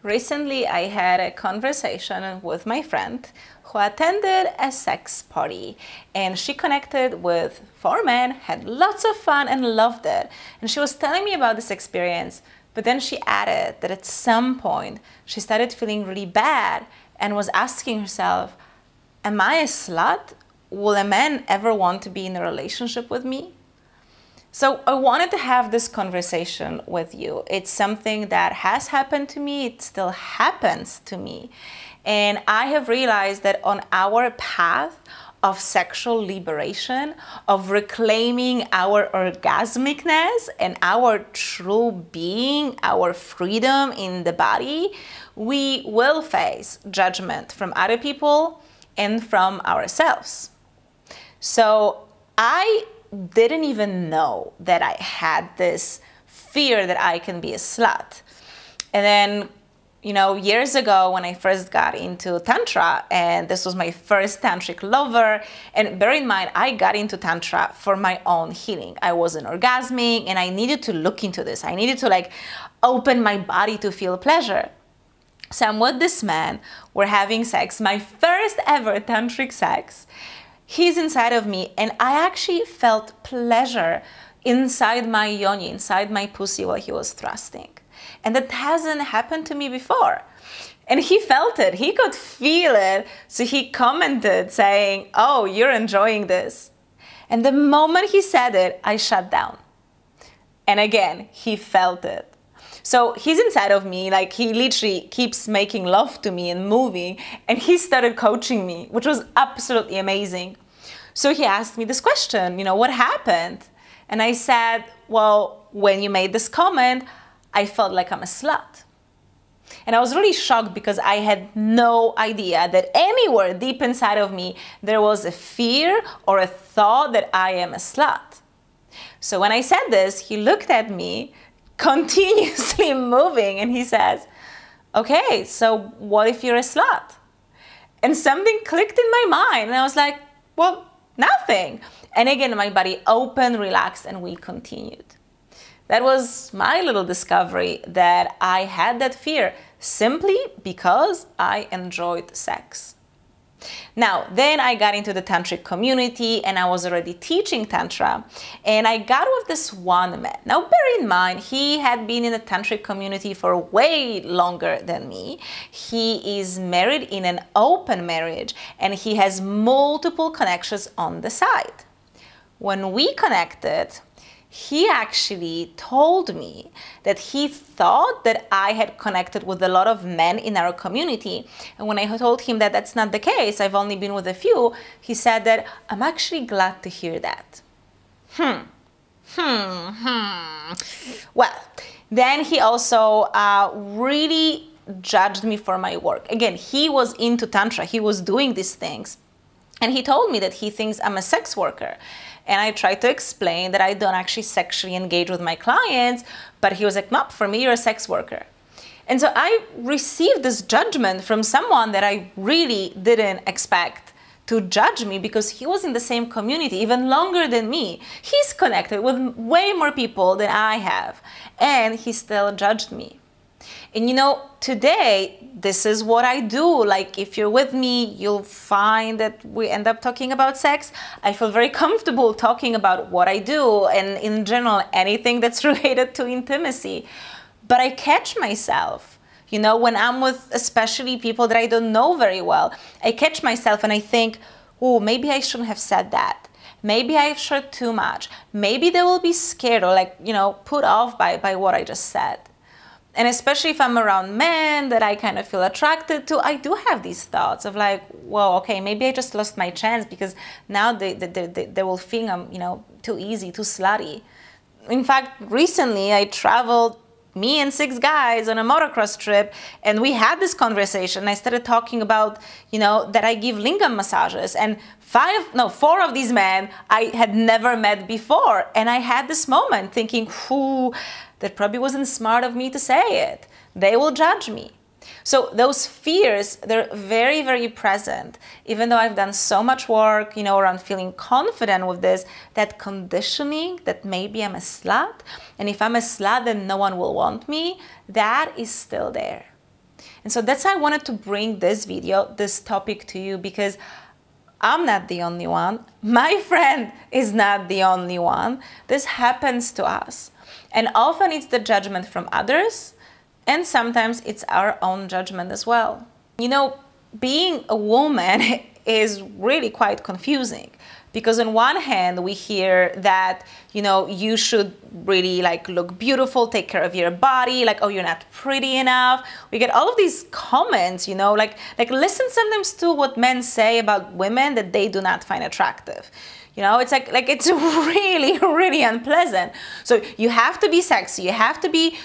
Recently, I had a conversation with my friend who attended a sex party, and she connected with 4 men, had lots of fun and loved it. And she was telling me about this experience, but then she added that at some point she started feeling really bad and was asking herself, am I a slut? Will a man ever want to be in a relationship with me? So I wanted to have this conversation with you. It's something that has happened to me. It still happens to me. And I have realized that on our path of sexual liberation, of reclaiming our orgasmicness and our true being, our freedom in the body, we will face judgment from other people and from ourselves. So I didn't even know that I had this fear that I can be a slut. And then, years ago when I first got into Tantra, and this was my first tantric lover, and bear in mind, I got into Tantra for my own healing. I wasn't orgasming, and I needed to look into this. I needed to open my body to feel pleasure. So I'm with this man, we're having sex, my first ever tantric sex. He's inside of me, and I actually felt pleasure inside my yoni, inside my pussy while he was thrusting. And that hasn't happened to me before. And he felt it, he could feel it. So he commented saying, oh, you're enjoying this. And the moment he said it, I shut down. And again, he felt it. So he's inside of me, he literally keeps making love to me and moving, and he started coaching me, which was absolutely amazing. So he asked me this question, what happened? And I said, well, when you made this comment, I felt like I'm a slut. And I was really shocked because I had no idea that anywhere deep inside of me, there was a fear or a thought that I am a slut. So when I said this, he looked at me, continuously moving, and he says, okay, so what if you're a slut? And something clicked in my mind, and I was like, well, nothing. And again, my body opened, relaxed, and we continued. That was my little discovery, that I had that fear simply because I enjoyed sex. Now, then I got into the tantric community, and I was already teaching Tantra, and I got with this one man. Now, bear in mind, he had been in the tantric community for way longer than me. He is married in an open marriage, and he has multiple connections on the side. When we connected, he actually told me that he thought that I had connected with a lot of men in our community. And when I told him that that's not the case, I've only been with a few, he said that I'm actually glad to hear that. Well, then he also really judged me for my work. Again, he was into Tantra, he was doing these things. And he told me that he thinks I'm a sex worker. And I tried to explain that I don't actually sexually engage with my clients, but he was like, no, for me, you're a sex worker. And so I received this judgment from someone that I really didn't expect to judge me, because he was in the same community even longer than me. He's connected with way more people than I have, and he still judged me. And today, this is what I do. If you're with me, you'll find that we end up talking about sex. I feel very comfortable talking about what I do, and in general, anything that's related to intimacy. But I catch myself, when I'm with especially people that I don't know very well, I catch myself and I think, oh, maybe I shouldn't have said that. Maybe I've shared too much. Maybe they will be scared or put off by what I just said. And especially if I'm around men that I kind of feel attracted to, I do have these thoughts of well, okay, maybe I just lost my chance because now they will think I'm, too easy, too slutty. In fact, recently I traveled, me and 6 guys on a motocross trip, and we had this conversation. I started talking about, that I give lingam massages, and 4 of these men I had never met before. And I had this moment thinking, that probably wasn't smart of me to say it. They will judge me. So those fears, they're very, very present. Even though I've done so much work, around feeling confident with this, that conditioning that maybe I'm a slut, and if I'm a slut, then no one will want me, that is still there. And so that's why I wanted to bring this video, this topic to you, because I'm not the only one. My friend is not the only one. This happens to us. And often it's the judgment from others, and sometimes it's our own judgment as well. You know, being a woman is really quite confusing, because on one hand we hear that, you know, you should really like look beautiful, take care of your body, like, oh, you're not pretty enough. We get all of these comments, you know, like listen sometimes to what men say about women that they do not find attractive. You know, it's like it's really, really unpleasant. So you have to be sexy, you have to be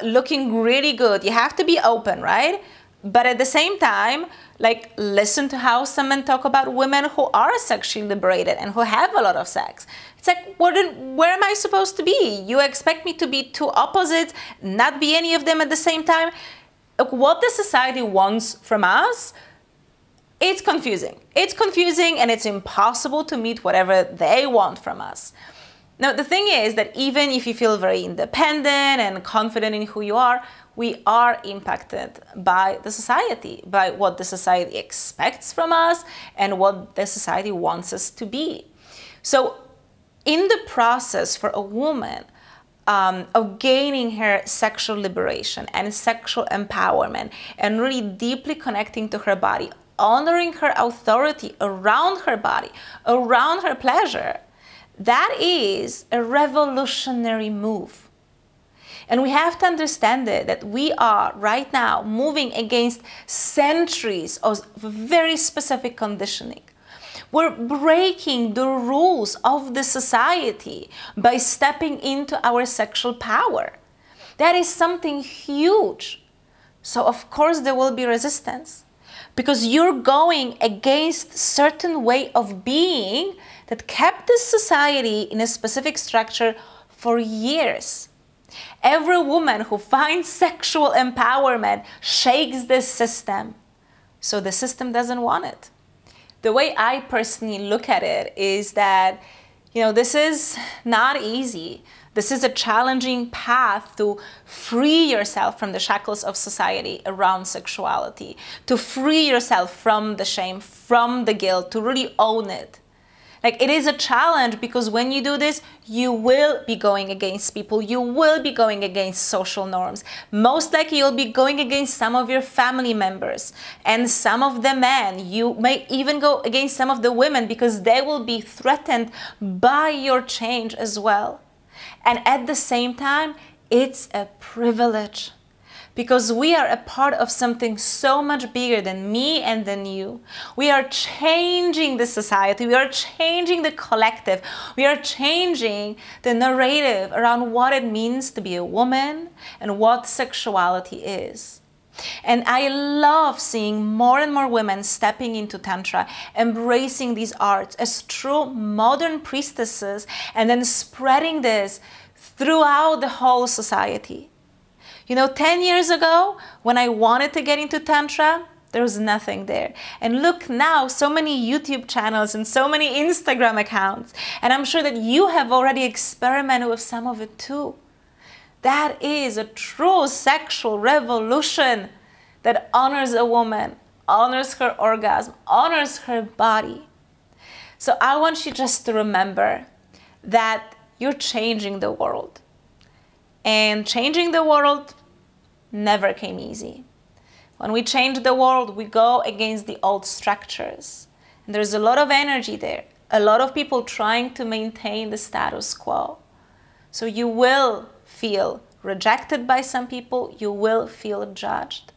looking really good, you have to be open, right? But at the same time, like, listen to how some men talk about women who are sexually liberated and who have a lot of sex. It's like, where am I supposed to be? You expect me to be two opposites, not be any of them at the same time? Like, what the society wants from us, it's confusing. It's confusing, and it's impossible to meet whatever they want from us. Now, the thing is that even if you feel very independent and confident in who you are, we are impacted by the society, by what the society expects from us and what the society wants us to be. So in the process for a woman of gaining her sexual liberation and sexual empowerment and really deeply connecting to her body, honoring her authority around her body, around her pleasure, that is a revolutionary move. And we have to understand that we are right now moving against centuries of very specific conditioning. We're breaking the rules of the society by stepping into our sexual power. That is something huge. So of course there will be resistance, because you're going against certain way of being that kept this society in a specific structure for years. Every woman who finds sexual empowerment shakes this system, so the system doesn't want it. The way I personally look at it is that, you know, this is not easy. This is a challenging path to free yourself from the shackles of society around sexuality, to free yourself from the shame, from the guilt, to really own it. Like, it is a challenge, because when you do this, you will be going against people. You will be going against social norms. Most likely, you'll be going against some of your family members and some of the men. You may even go against some of the women, because they will be threatened by your change as well. And at the same time, it's a privilege, because we are a part of something so much bigger than me and than you. We are changing the society, we are changing the collective, we are changing the narrative around what it means to be a woman and what sexuality is. And I love seeing more and more women stepping into Tantra, embracing these arts as true modern priestesses, and then spreading this throughout the whole society. You know, 10 years ago, when I wanted to get into Tantra, there was nothing there. And look now, so many YouTube channels and so many Instagram accounts. And I'm sure that you have already experimented with some of it too. That is a true sexual revolution that honors a woman, honors her orgasm, honors her body. So I want you just to remember that you're changing the world. And changing the world never came easy. When we change the world, we go against the old structures. And there's a lot of energy there, a lot of people trying to maintain the status quo. So you will feel rejected by some people, you will feel judged.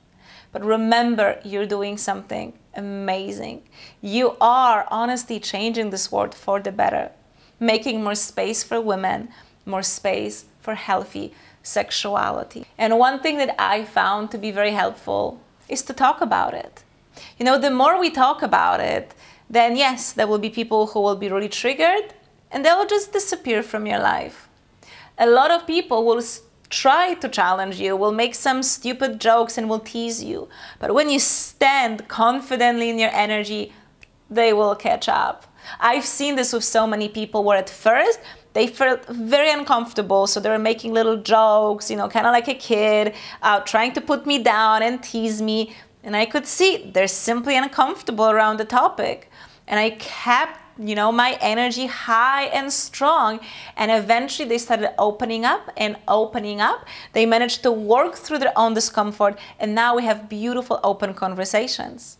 But remember, you're doing something amazing. You are honestly changing this world for the better, making more space for women, more space for healthy sexuality. And one thing that I found to be very helpful is to talk about it. You know, the more we talk about it, then yes, there will be people who will be really triggered and they will just disappear from your life. A lot of people will try to challenge you, will make some stupid jokes and will tease you. But when you stand confidently in your energy, they will catch up. I've seen this with so many people where at first they felt very uncomfortable, so they were making little jokes, you know, kind of like a kid, trying to put me down and tease me. And I could see they're simply uncomfortable around the topic. And I kept, you know, my energy high and strong. And eventually they started opening up and opening up. They managed to work through their own discomfort. And now we have beautiful, open conversations.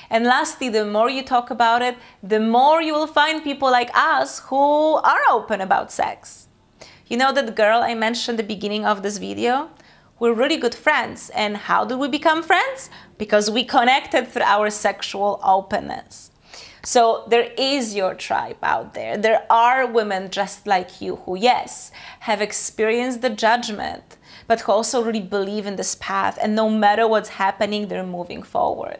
And lastly, the more you talk about it, the more you will find people like us who are open about sex. You know that girl I mentioned at the beginning of this video? We're really good friends. And how did we become friends? Because we connected through our sexual openness. So there is your tribe out there. There are women just like you who, yes, have experienced the judgment, but who also really believe in this path. And no matter what's happening, they're moving forward.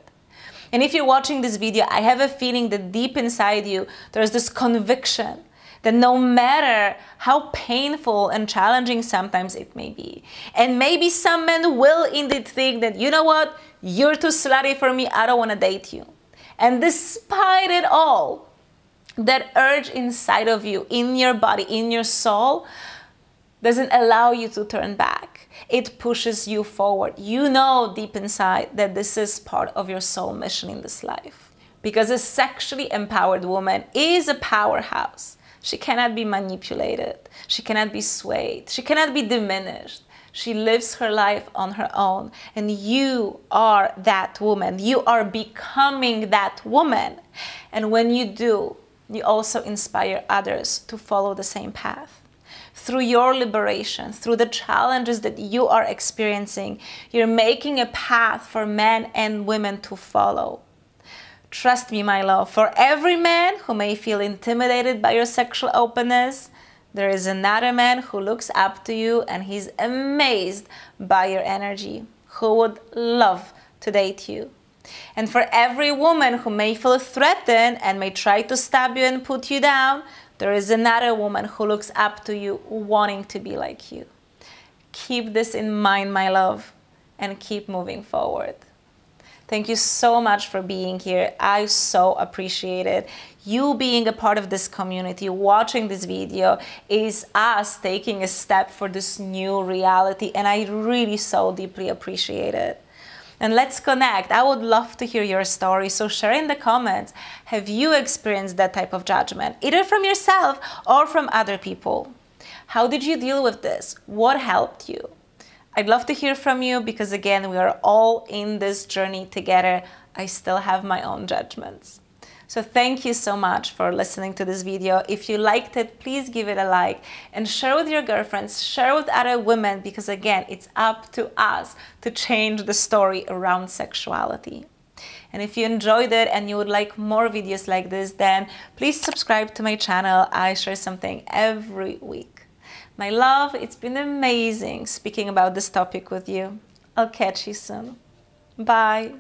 And if you're watching this video, I have a feeling that deep inside you, there's this conviction that no matter how painful and challenging sometimes it may be, and maybe some men will indeed think that, you know what, you're too slutty for me, I don't want to date you. And despite it all, that urge inside of you, in your body, in your soul, doesn't allow you to turn back. It pushes you forward. You know deep inside that this is part of your soul mission in this life. Because a sexually empowered woman is a powerhouse. She cannot be manipulated. She cannot be swayed. She cannot be diminished. She lives her life on her own. And you are that woman. You are becoming that woman. And when you do, you also inspire others to follow the same path. Through your liberation, through the challenges that you are experiencing, you're making a path for men and women to follow. Trust me, my love, for every man who may feel intimidated by your sexual openness, there is another man who looks up to you and he's amazed by your energy, who would love to date you. And for every woman who may feel threatened and may try to stab you and put you down, there is another woman who looks up to you, wanting to be like you. Keep this in mind, my love, and keep moving forward. Thank you so much for being here. I so appreciate it. You being a part of this community, watching this video, is us taking a step for this new reality, and I really so deeply appreciate it. And let's connect. I would love to hear your story, so share in the comments. Have you experienced that type of judgment, either from yourself or from other people? How did you deal with this? What helped you? I'd love to hear from you because, again, we are all in this journey together. I still have my own judgments. So thank you so much for listening to this video. If you liked it, please give it a like and share with your girlfriends, share with other women, because, again, it's up to us to change the story around sexuality. And if you enjoyed it and you would like more videos like this, then please subscribe to my channel. I share something every week. My love, it's been amazing speaking about this topic with you. I'll catch you soon. Bye.